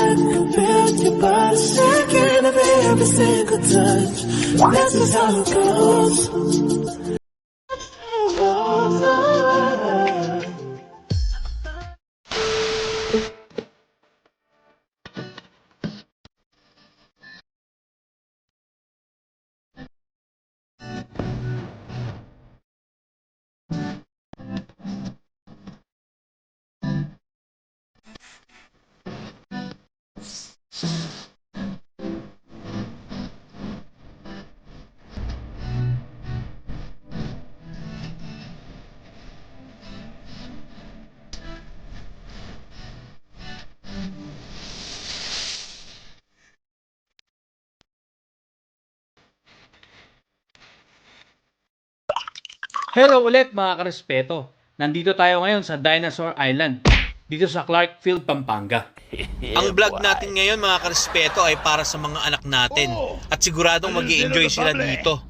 can feel your body shaking of every single touch. This is how it goes. Hello ulit mga karespeto. Nandito tayo ngayon sa Dinosaur Island, dito sa Clarkfield, Pampanga. Ang vlog natin ngayon mga karespeto ay para sa mga anak natin at siguradong mag-i-enjoy sila dito.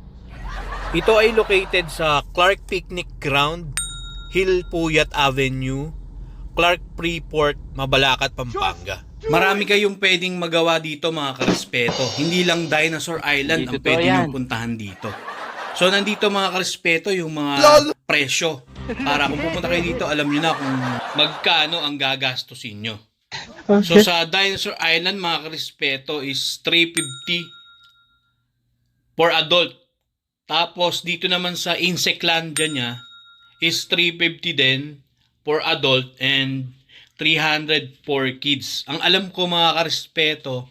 Ito ay located sa Clark Picnic Ground, Hill Puyat Avenue, Clark Freeport, Mabalacat, Pampanga. Marami kayong pwedeng magawa dito mga karespeto. Hindi lang Dinosaur Island ang pwede nyo puntahan dito. So nandito mga karespeto yung mga presyo. Para kung pupunta kayo dito, alam nyo na kung magkano ang gagastusin nyo. So sa Dinosaur Island mga karespeto is $350 for adult. Tapos dito naman sa Insectlandia niya is $350 din for adult and $300 for kids. Ang alam ko mga karespeto,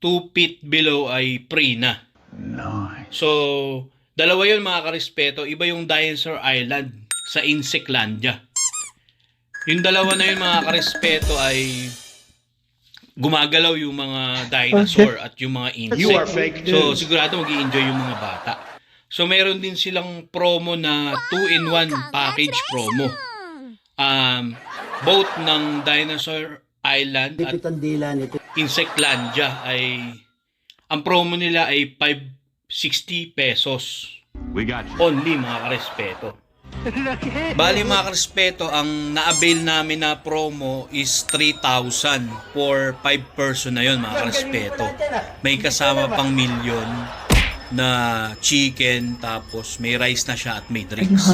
2 feet below ay free na. Nice. So dalawa yun mga karespeto. Iba yung Dinosaur Island sa Insectlandia. Yung dalawa na yun mga karespeto ay gumagalaw yung mga dinosaur at yung mga insect. So sigurado mag-i-enjoy yung mga bata. So meron din silang promo na 2-in-1 package promo. Both ng Dinosaur Island at Insectlandia ay ang promo nila ay 560 pesos. Only mga karespeto. Bali mga karespeto, ang na-avail namin na promo is 3,000 for 5 person na yon mga karespeto. May kasama pang milyon na chicken, tapos may rice na siya at may drinks.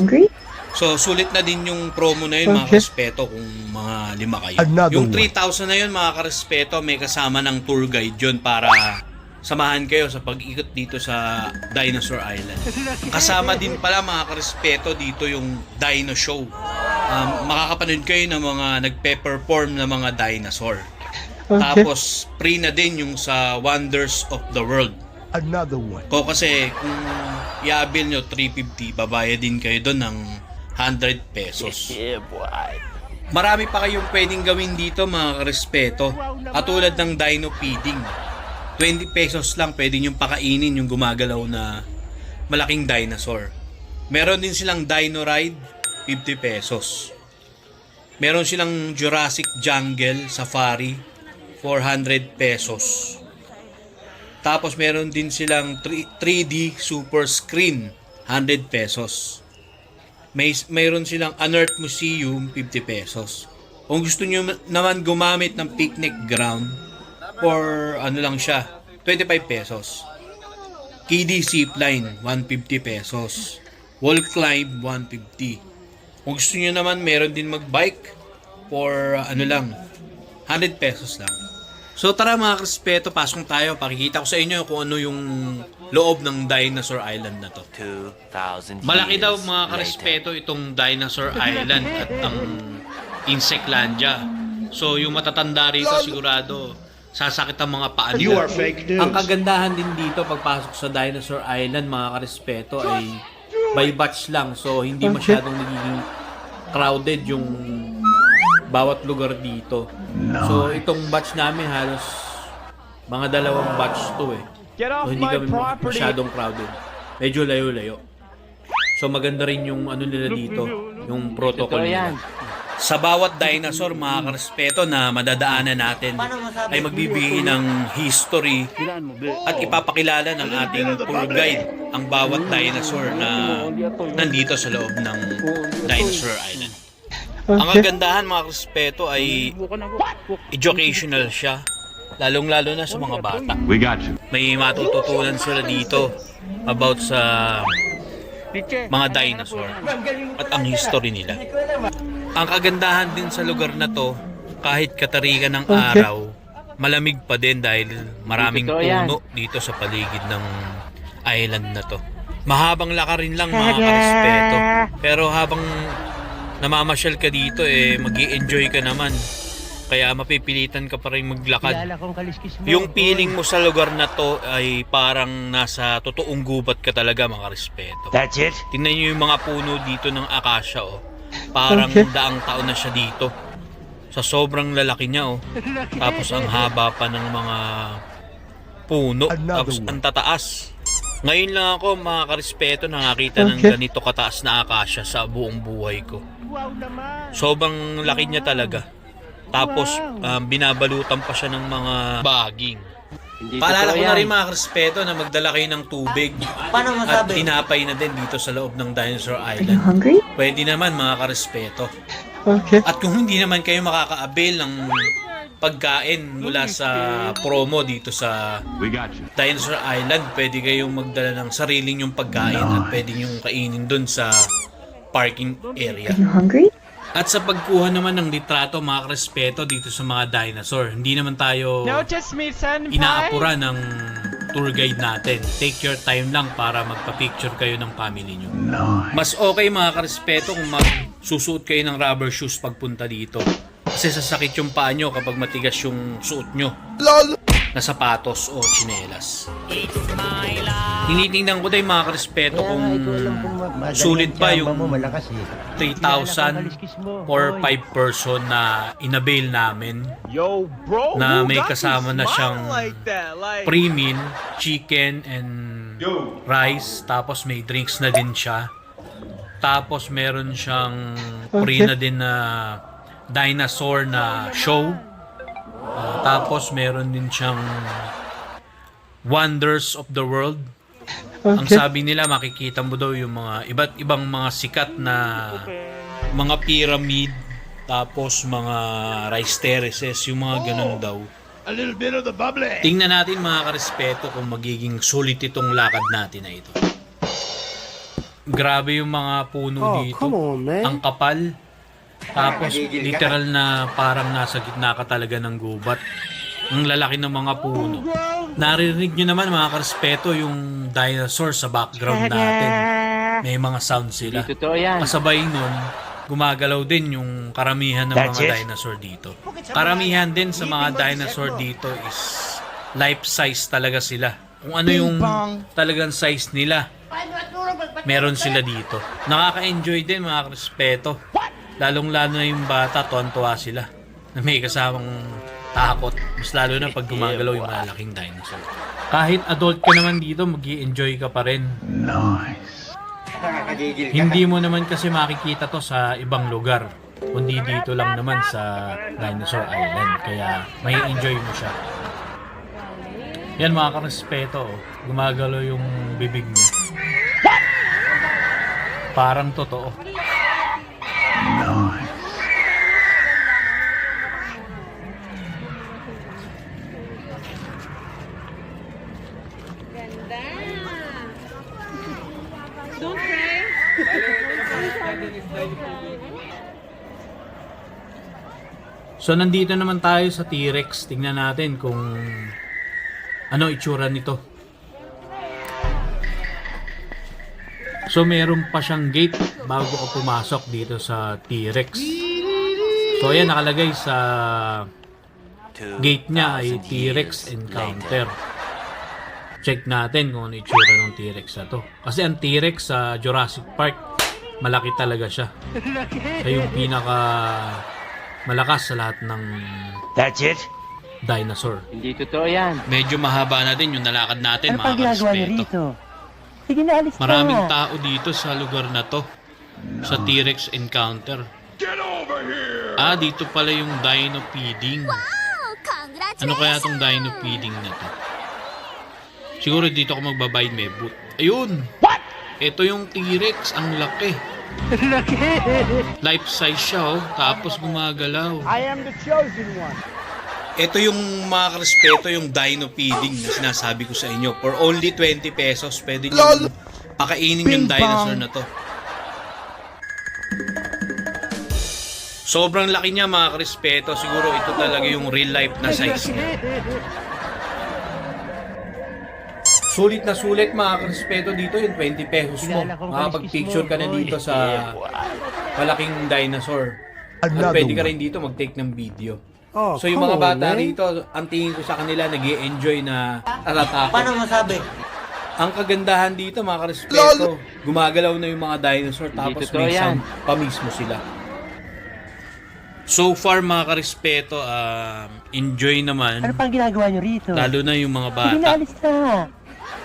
So sulit na din yung promo na yun mga karespeto kung mga 5 kayo. Yung 3,000 na yun mga karespeto, may kasama ng tour guide yun para samahan kayo sa pag-ikot dito sa Dinosaur Island. Kasama din pala mga karespeto dito yung Dino Show. Makakapanood kayo ng mga nagpe-perform na mga dinosaur. Tapos free na din yung sa Wonders of the World. Another one. Kasi kung i-avail nyo 350, babayad din kayo doon ng 100 pesos. Marami pa kayong pwedeng gawin dito mga karespeto. Katulad ng dino feeding. 20 pesos lang pwede nyo pakainin yung gumagalaw na malaking dinosaur. Meron din silang dino ride, 50 pesos. Meron silang Jurassic Jungle Safari, 400 pesos. Tapos meron din silang 3D Super Screen, 100 pesos. Mayroon silang Unearth Museum, 50 pesos. Kung gusto nyo naman gumamit ng picnic ground, for ano lang siya, 25 pesos. Kiddie Zipline, 150 pesos. Wall Climb, 150. Kung gusto nyo naman, meron din magbike for ano lang, 100 pesos lang. So tara mga karespeto, pasok tayo. Pakikita ko sa inyo kung ano yung loob ng Dinosaur Island na to. 2,000 Malaki daw mga karespeto itong Dinosaur Island at ang Insectlandia. So yung matatanda rito sigurado sasakit ang mga paa nila. Ang kagandahan din dito pagpasok sa Dinosaur Island mga karespeto ay by batch lang. So hindi masyadong nagiging crowded yung bawat lugar dito. So itong batch namin halos mga 2 batch to eh. So hindi kami masyadong crowded. Medyo layo-layo. So maganda rin yung ano nila dito, yung protocol nila. Sa bawat dinosaur mga karespeto na madadaanan natin ay magbibigay ng history at ipapakilala ng ating tour guide ang bawat dinosaur na nandito sa loob ng Dinosaur Island. Ang kagandahan mga karespeto ay educational siya. lalong-lalo na sa mga bata. We got you. May matututunan sila dito about sa mga dinosaur at ang history nila. Ang kagandahan din sa lugar na to, kahit katarikan ng araw, malamig pa din dahil maraming puno dito sa paligid ng island na to. Mahabang lakarin lang mga karespeto. Pero habang namamasyal ka dito, mag-i-enjoy ka naman. Kaya mapipilitan ka pa rin maglakad. Yung feeling mo sa lugar na to ay parang nasa totoong gubat ka talaga mga respeto. That's it? Tingnan nyo yung mga puno dito ng akasya, oh. Parang daang taon na siya dito. Sa sobrang lalaki niya, oh. Tapos ang haba pa ng mga puno. Tapos ang tataas. Ngayon lang ako mga karespeto nakakita ng ganito kataas na akasya sa buong buhay ko. Sobrang laki niya talaga. Tapos binabalutan pa siya ng mga baging. Paalala ko na rin mga karespeto na magdala kayo ng tubig at tinapay na din dito sa loob ng Dinosaur Island. Hungry? Pwede naman mga karespeto. Okay. At kung hindi naman kayo makaka-avail ng pagkain mula sa promo dito sa We got you. Dinosaur Island, pwede kayong magdala ng sariling yung pagkain at pwede yung kainin dun sa parking area. You hungry? At sa pagkuha naman ng litrato mga karespeto dito sa mga dinosaur, hindi naman tayo inaapura ng tour guide natin. Take your time lang para magpa-picture kayo ng family nyo. Mas okay mga karespeto kung magsusuot kayo ng rubber shoes pagpunta dito. Kasi sasakit yung paa nyo kapag matigas yung suot nyo na sapatos o tsinelas. Tinitingnan ko din mga karespeto kung sulit ba yung 3,000 for 5 person na inavail namin. Na may kasama na siyang pre-meal, chicken and rice, tapos may drinks na din siya. Tapos meron siyang free na din na dinosaur na show. Tapos meron din siyang Wonders of the World. Ang sabi nila makikita mo daw yung mga iba't ibang mga sikat na mga pyramid, tapos mga rice terraces, yung mga ganun daw. A little bit of the bubbly. Tingnan natin mga karespeto kung magiging sulit itong lakad natin na ito. Grabe yung mga puno dito. Ang kapal. Tapos literal na parang nasa gitna ka talaga ng gubat. Ang lalaki ng mga puno. Naririnig nyo naman mga karespeto yung dinosaur sa background natin. May mga sound sila. Kasabay nun, gumagalaw din yung karamihan ng mga dinosaur dito. Karamihan din sa mga dinosaur dito is life size talaga sila. Kung ano yung talagang size nila, meron sila dito. Nakaka-enjoy din mga karespeto. Lalong-lalo na yung bata, tuwan-tuwa sila na may kasamang takot. Mas lalo na pag gumagalaw yung malalaking dinosaur. Kahit adult ka naman dito, mag-i-enjoy ka pa rin. Nice. Hindi mo naman kasi makikita to sa ibang lugar. Kundi dito lang naman sa Dinosaur Island. Kaya may enjoy mo siya. Yan mga karespeto, gumagalaw yung bibig niya. Parang totoo. Nice. Ganda. Don't cry. So nandito naman tayo sa T-Rex. Tingnan natin kung ano itsura nito. So meron pa siyang gate bago ka pumasok dito sa T-Rex. So ayan nakalagay sa gate niya ay T-Rex Encounter. Check natin kung ano itsura ng T-Rex na to. Kasi ang T-Rex sa Jurassic Park, malaki talaga siya. Siya yung pinaka malakas sa lahat ng That's it? dinosaur. Hindi totoo yan. Medyo mahaba na din yung nalakad natin Ano mga pang ginagawa niyo karespeto. rito? Sige na, alis Maraming na. tao dito sa lugar na to. Sa T-Rex Encounter. Dito pala yung dino feeding. Ano kaya tong dino feeding na to? Siguro dito ako magbabayad may boot. Ayun! What? Ito yung T-Rex. Ang laki. Life size siya oh. Tapos gumagalaw. I am the chosen one. Ito yung mga karespeto, yung dino feeding na sinasabi ko sa inyo. For only 20 pesos, pwede nyo pakainin yung dinosaur na to. Sobrang laki niya mga karespeto. Siguro ito talaga yung real life na size niya. Sulit na sulit mga karespeto dito yung 20 pesos mo. Makapag-picture ka na dito sa malaking dinosaur. At pwede ka rin dito mag-take ng video. So yung mga bata rito, ang tingin ko sa kanila nag-i-enjoy na tatatakot. Paano masabi? Ang kagandahan dito mga karespeto, gumagalaw na yung mga dinosaur tapos may sound pa mismo sila. So far mga karespeto, enjoy naman. Ano pang ginagawa nyo rito? Lalo na yung mga bata. Sige na, alis na.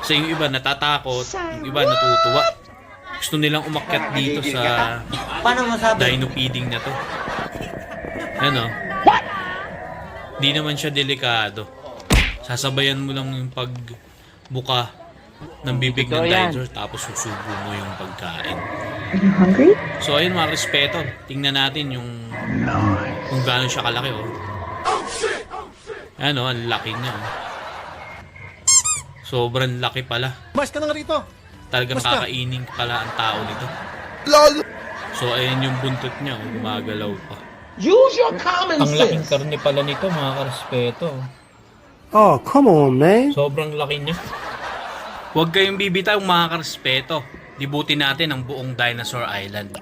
Kasi yung iba natatakot, yung iba natutuwa. Gusto nilang umakyat dito sa Paano masabi? dino feeding na to. Ano? Di naman siya delikado. Sasabayan mo lang yung pagbuka ng bibig ng dinosaur tapos susubo mo yung pagkain. Are you hungry? So ayun mga respeto, tingnan natin yung kung gaano siya kalaki oh. Ano, ang laki niya oh. Sobrang laki pala. Mas ka na nga rito. Talagang kakainin pala ang tao nito. So ayun yung buntot niya oh, gumagalaw pa. Use your common Ang laking sense. karne pala nito mga karespeto. Oh, come on, man. Sobrang laki niya. Huwag kayong bibitaw mga karespeto. Libutin natin ang buong Dinosaur Island.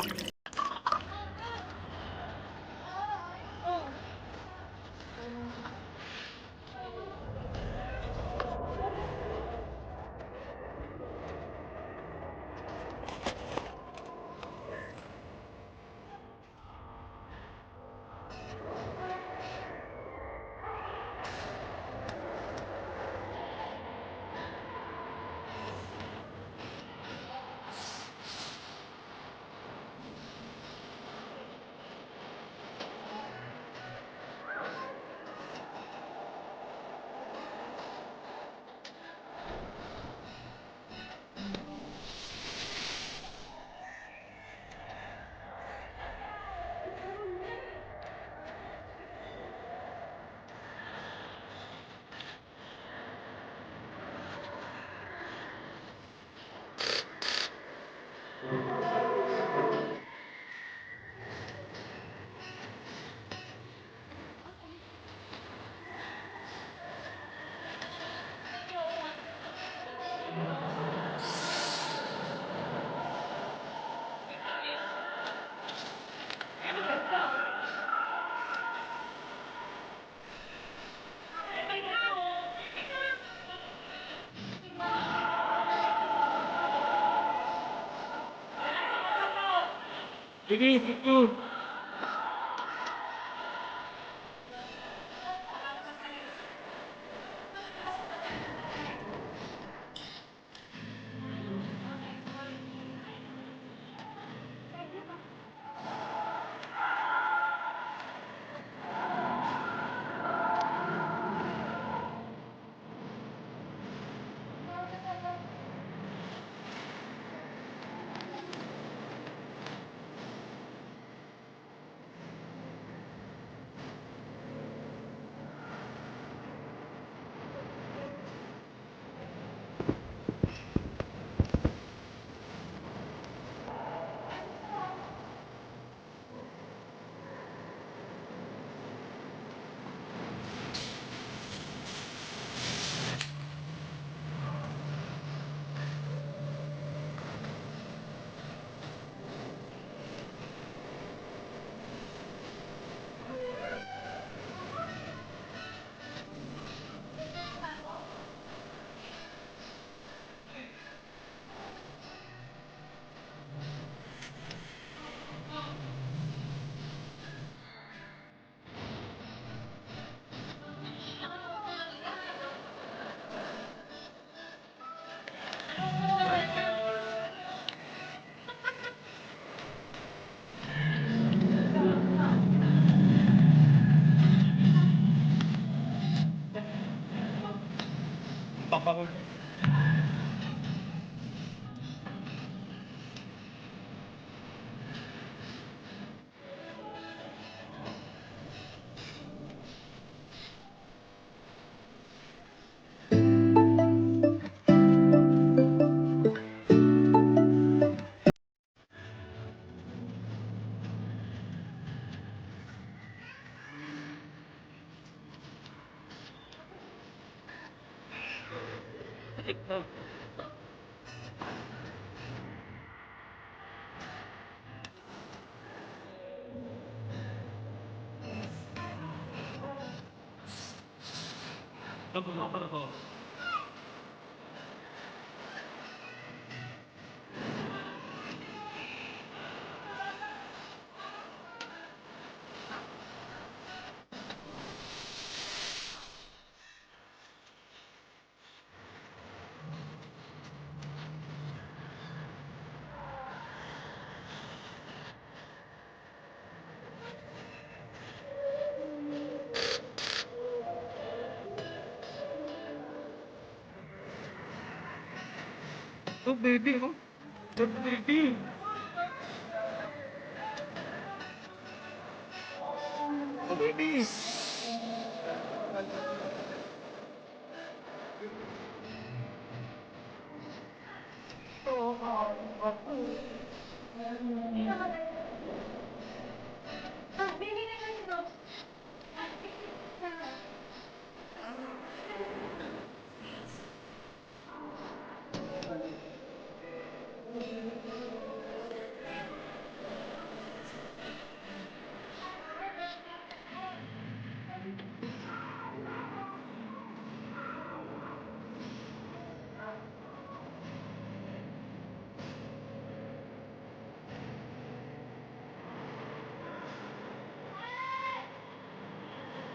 Oh, baby, oh. The baby. Oh, baby.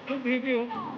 Oh, baby, oh.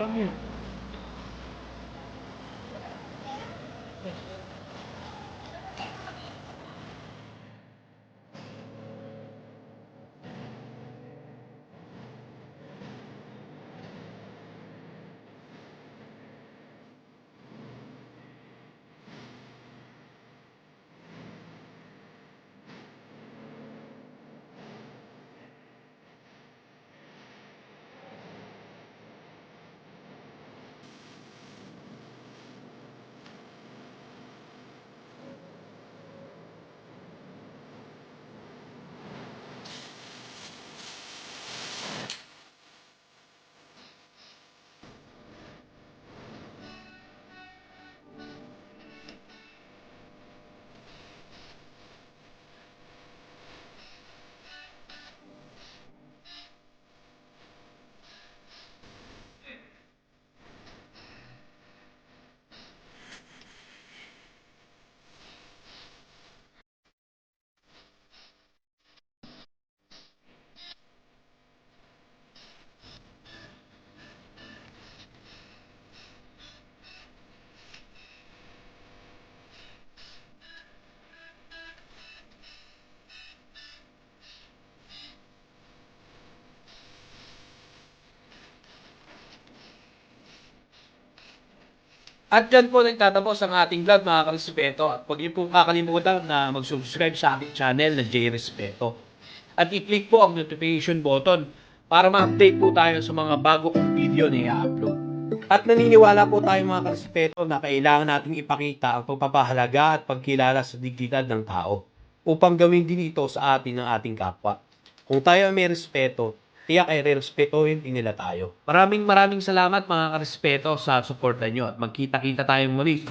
Come here. At dyan po nagtatapos ang ating vlog mga karespeto. At huwag niyo po kakalimutan na mag-subscribe sa ating channel na J Respeto. At i-click po ang notification button para ma-update po tayo sa mga bago kong video na i-upload. At naniniwala po tayo mga karespeto na kailangan nating ipakita ang pagpapahalaga at pagkilala sa dignidad ng tao upang gawin din ito sa atin ng ating kapwa. Kung tayo ay may respeto, tiyak ay re-respetuhin din nila tayo. Maraming salamat mga karespeto sa suporta nyo at magkita-kita tayong muli.